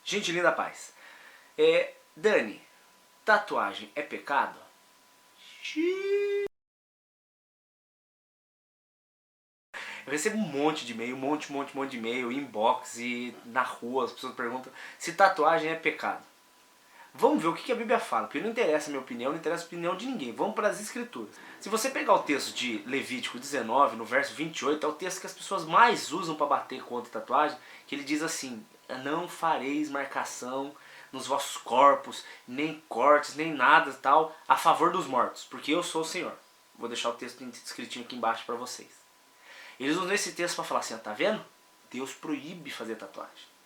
Gente linda, paz. Dani, tatuagem é pecado? Eu recebo um monte de e-mail, um monte de e-mail, inbox e na rua as pessoas perguntam se tatuagem é pecado. Vamos ver o que a Bíblia fala, porque não interessa a minha opinião, não interessa a opinião de ninguém. Vamos para as escrituras. Se você pegar o texto de Levítico 19, no verso 28, é o texto que as pessoas mais usam para bater contra tatuagem, que ele diz assim: não fareis marcação nos vossos corpos, nem cortes, nem nada tal, a favor dos mortos, porque eu sou o Senhor. Vou deixar o texto escritinho aqui embaixo para vocês. Eles usam esse texto para falar assim, tá vendo? Deus proíbe fazer tatuagem.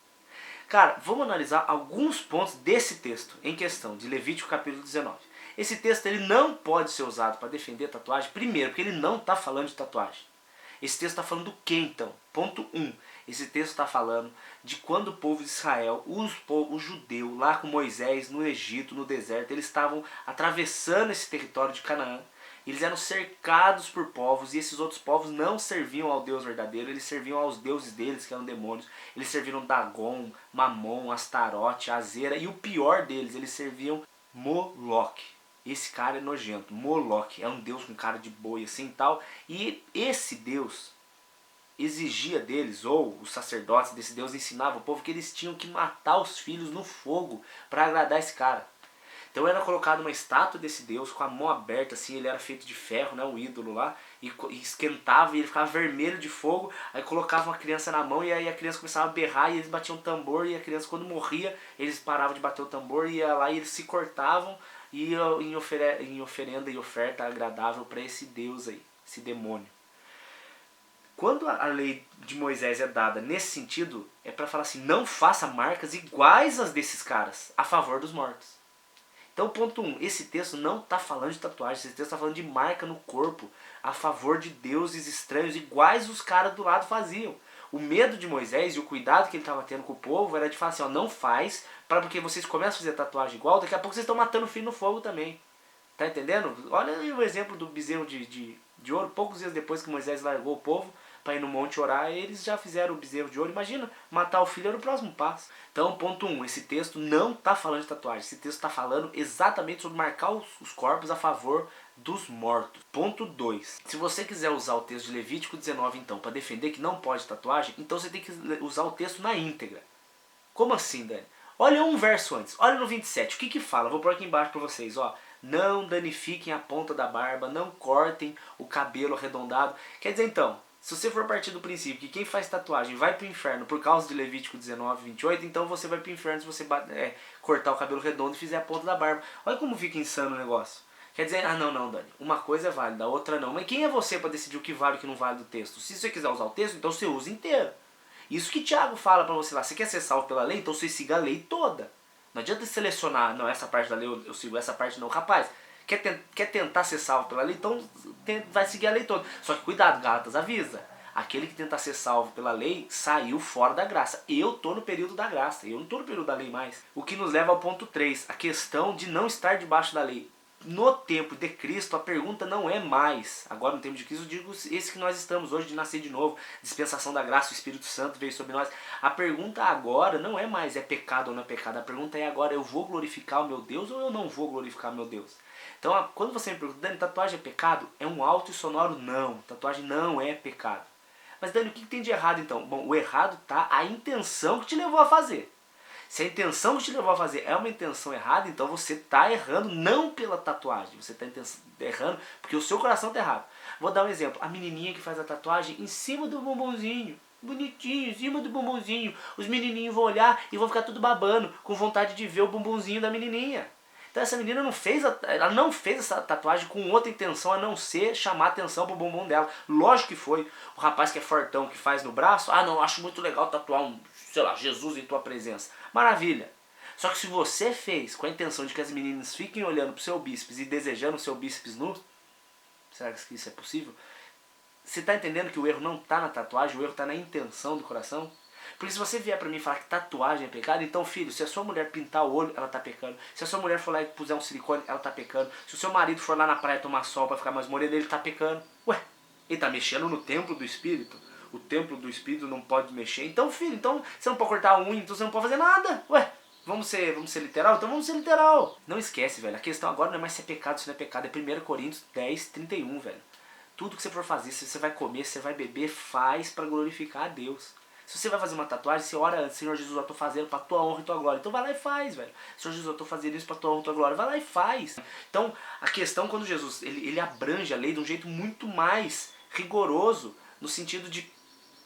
Cara, vamos analisar alguns pontos desse texto em questão, de Levítico capítulo 19. Esse texto ele não pode ser usado para defender tatuagem, primeiro, porque ele não está falando de tatuagem. Esse texto está falando do que então? Ponto 1. Esse texto está falando de quando o povo de Israel, o judeu, lá com Moisés, no Egito, no deserto, eles estavam atravessando esse território de Canaã. Eles eram cercados por povos e esses outros povos não serviam ao Deus verdadeiro, eles serviam aos deuses deles, que eram demônios. Eles serviam Dagon, Mamon, Astarote, Azera e o pior deles, eles serviam Moloque. Esse cara é nojento, Moloque, é um deus com cara de boi assim e tal. E esse deus exigia deles, ou os sacerdotes desse deus ensinavam o povo que eles tinham que matar os filhos no fogo para agradar esse cara. Então era colocado uma estátua desse deus com a mão aberta, assim, ele era feito de ferro, né, um ídolo lá, e esquentava e ele ficava vermelho de fogo, aí colocava uma criança na mão e aí a criança começava a berrar e eles batiam tambor e a criança quando morria, eles paravam de bater o tambor e ia lá e eles se cortavam e iam em oferenda e oferta agradável para esse deus aí, esse demônio. Quando a lei de Moisés é dada nesse sentido, é para falar assim, não faça marcas iguais às desses caras, a favor dos mortos. Então, ponto 1, esse texto não está falando de tatuagem, esse texto está falando de marca no corpo, a favor de deuses estranhos, iguais os caras do lado faziam. O medo de Moisés e o cuidado que ele estava tendo com o povo era de falar assim, ó, não faz, porque vocês começam a fazer tatuagem igual, daqui a pouco vocês estão matando o filho no fogo também. Tá entendendo? Olha aí o exemplo do bezerro de ouro, poucos dias depois que Moisés largou o povo para ir no monte orar, eles já fizeram o bezerro de ouro. Imagina, matar o filho era o próximo passo. Então, ponto 1, esse texto não está falando de tatuagem, esse texto está falando exatamente sobre marcar os corpos a favor dos mortos. Ponto 2, se você quiser usar o texto de Levítico 19 então para defender que não pode tatuagem, então você tem que usar o texto na íntegra. Como assim, Dani? Olha um verso antes, olha no 27, o que fala? Vou pôr aqui embaixo para vocês, ó. Não danifiquem a ponta da barba, não cortem o cabelo arredondado. Quer dizer então, se você for partir do princípio que quem faz tatuagem vai para o inferno por causa de Levítico 19, 28, então você vai para o inferno se você cortar o cabelo redondo e fizer a ponta da barba. Olha como fica insano o negócio. Quer dizer, não, Dani, uma coisa é válida, a outra não. Mas quem é você para decidir o que vale e o que não vale do texto? Se você quiser usar o texto, então você usa inteiro. Isso que Tiago fala para você lá, você quer ser salvo pela lei? Então você siga a lei toda. Não adianta selecionar, não, essa parte da lei eu sigo, essa parte não. Rapaz, quer tentar ser salvo pela lei? Então vai seguir a lei toda. Só que cuidado, Gálatas avisa. Aquele que tenta ser salvo pela lei saiu fora da graça. Eu estou no período da graça, eu não estou no período da lei mais. O que nos leva ao ponto 3, a questão de não estar debaixo da lei. No tempo de Cristo, a pergunta não é mais, agora no tempo de Cristo, eu digo esse que nós estamos hoje, de nascer de novo, dispensação da graça, o Espírito Santo veio sobre nós. A pergunta agora não é mais é pecado ou não é pecado, a pergunta é agora, eu vou glorificar o meu Deus ou eu não vou glorificar o meu Deus? Então, quando você me pergunta, Dani, tatuagem é pecado? É um alto e sonoro não, tatuagem não é pecado. Mas Dani, o que tem de errado então? Bom, o errado tá a intenção que te levou a fazer. Se a intenção que te levou a fazer é uma intenção errada, então você está errando não pela tatuagem, você está errando porque o seu coração está errado. Vou dar um exemplo, a menininha que faz a tatuagem em cima do bombonzinho, bonitinho, em cima do bombonzinho. Os menininhos vão olhar e vão ficar tudo babando, com vontade de ver o bombonzinho da menininha. Então essa menina ela não fez essa tatuagem com outra intenção a não ser chamar atenção pro bumbum dela. Lógico que foi. O rapaz que é fortão, que faz no braço, não, acho muito legal tatuar sei lá, Jesus em tua presença. Maravilha. Só que se você fez com a intenção de que as meninas fiquem olhando pro seu bíceps e desejando o seu bíceps nu, será que isso é possível? Você está entendendo que o erro não está na tatuagem, o erro está na intenção do coração? Porque se você vier pra mim e falar que tatuagem é pecado, então filho, se a sua mulher pintar o olho, ela tá pecando. Se a sua mulher for lá e puser um silicone, ela tá pecando. Se o seu marido for lá na praia tomar sol pra ficar mais moreno, ele tá pecando. Ué, ele tá mexendo no templo do Espírito. o templo do Espírito não pode mexer. Então, filho, então você não pode cortar a unha, então você não pode fazer nada. Ué, vamos ser literal? Então vamos ser literal. Não esquece, velho, a questão agora não é mais se é pecado, se não é pecado. É 1 Coríntios 10, 31, velho. Tudo que você for fazer, se você vai comer, se você vai beber, faz para glorificar a Deus. Se você vai fazer uma tatuagem, você ora antes, Senhor Jesus, eu tô fazendo pra tua honra e tua glória. Então vai lá e faz, velho. Senhor Jesus, eu tô fazendo isso pra tua honra e tua glória. Vai lá e faz. Então, a questão quando Jesus, ele abrange a lei de um jeito muito mais rigoroso, no sentido de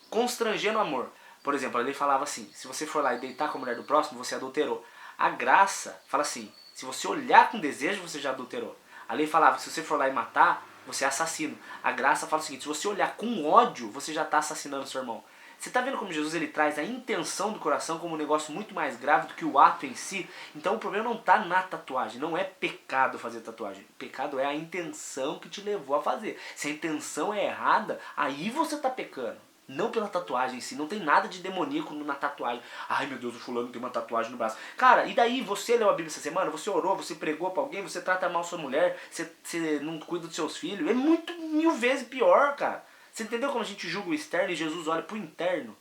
constranger no amor. Por exemplo, a lei falava assim, se você for lá e deitar com a mulher do próximo, você adulterou. A graça fala assim, se você olhar com desejo, você já adulterou. A lei falava que se você for lá e matar, você é assassino. A graça fala o seguinte, se você olhar com ódio, você já está assassinando seu irmão. Você está vendo como Jesus ele traz a intenção do coração como um negócio muito mais grave do que o ato em si? Então o problema não está na tatuagem, não é pecado fazer tatuagem. O pecado é a intenção que te levou a fazer. Se a intenção é errada, aí você está pecando. Não pela tatuagem em si, não tem nada de demoníaco na tatuagem. Ai meu Deus, o fulano tem uma tatuagem no braço. Cara, e daí você leu a Bíblia essa semana, você orou, você pregou pra alguém, você trata mal sua mulher, você não cuida dos seus filhos. É muito 1000 vezes pior, cara. Você entendeu como a gente julga o externo e Jesus olha pro interno?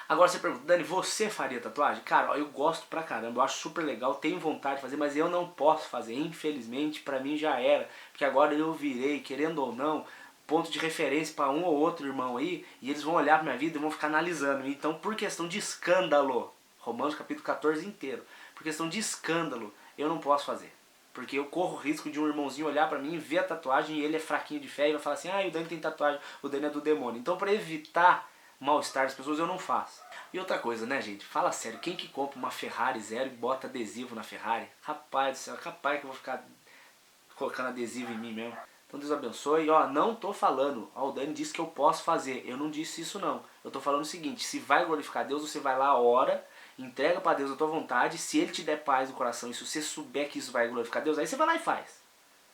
Agora você pergunta, Dani, você faria tatuagem? Cara, eu gosto pra caramba, eu acho super legal, tenho vontade de fazer, mas eu não posso fazer. Infelizmente, pra mim já era. Porque agora eu virei, querendo ou não, ponto de referência para um ou outro irmão aí, e eles vão olhar para minha vida e vão ficar analisando. Então, por questão de escândalo, Romanos capítulo 14 inteiro, por questão de escândalo, eu não posso fazer. Porque eu corro o risco de um irmãozinho olhar pra mim, ver a tatuagem e ele é fraquinho de fé e vai falar assim, ah, o Dani tem tatuagem, o Dani é do demônio. Então, para evitar mal-estar das pessoas, eu não faço. E outra coisa, né, gente? Fala sério, quem que compra uma Ferrari zero e bota adesivo na Ferrari? Rapaz do céu, capaz que eu vou ficar colocando adesivo em mim mesmo. Então Deus abençoe. E ó, não tô falando, ó, o Dani disse que eu posso fazer. Eu não disse isso não. Eu tô falando o seguinte, se vai glorificar Deus, você vai lá, ora, entrega pra Deus a tua vontade. Se Ele te der paz no coração e se você souber que isso vai glorificar Deus, aí você vai lá e faz.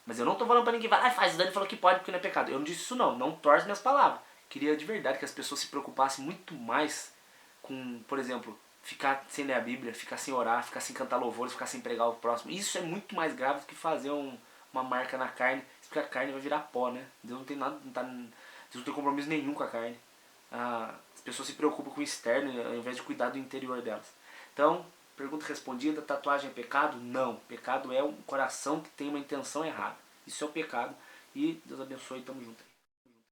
Mas eu não tô falando pra ninguém, vai lá e faz. O Dani falou que pode porque não é pecado. Eu não disse isso não, não torce minhas palavras. Queria de verdade que as pessoas se preocupassem muito mais com, por exemplo, ficar sem ler a Bíblia, ficar sem orar, ficar sem cantar louvores, ficar sem pregar o próximo. Isso é muito mais grave do que fazer uma marca na carne, porque a carne vai virar pó, né? Deus não tem nada, Deus não tem compromisso nenhum com a carne. As pessoas se preocupam com o externo ao invés de cuidar do interior delas. Então, pergunta respondida, tatuagem é pecado? Não. Pecado é um coração que tem uma intenção errada. Isso é o pecado. E Deus abençoe, tamo junto aí.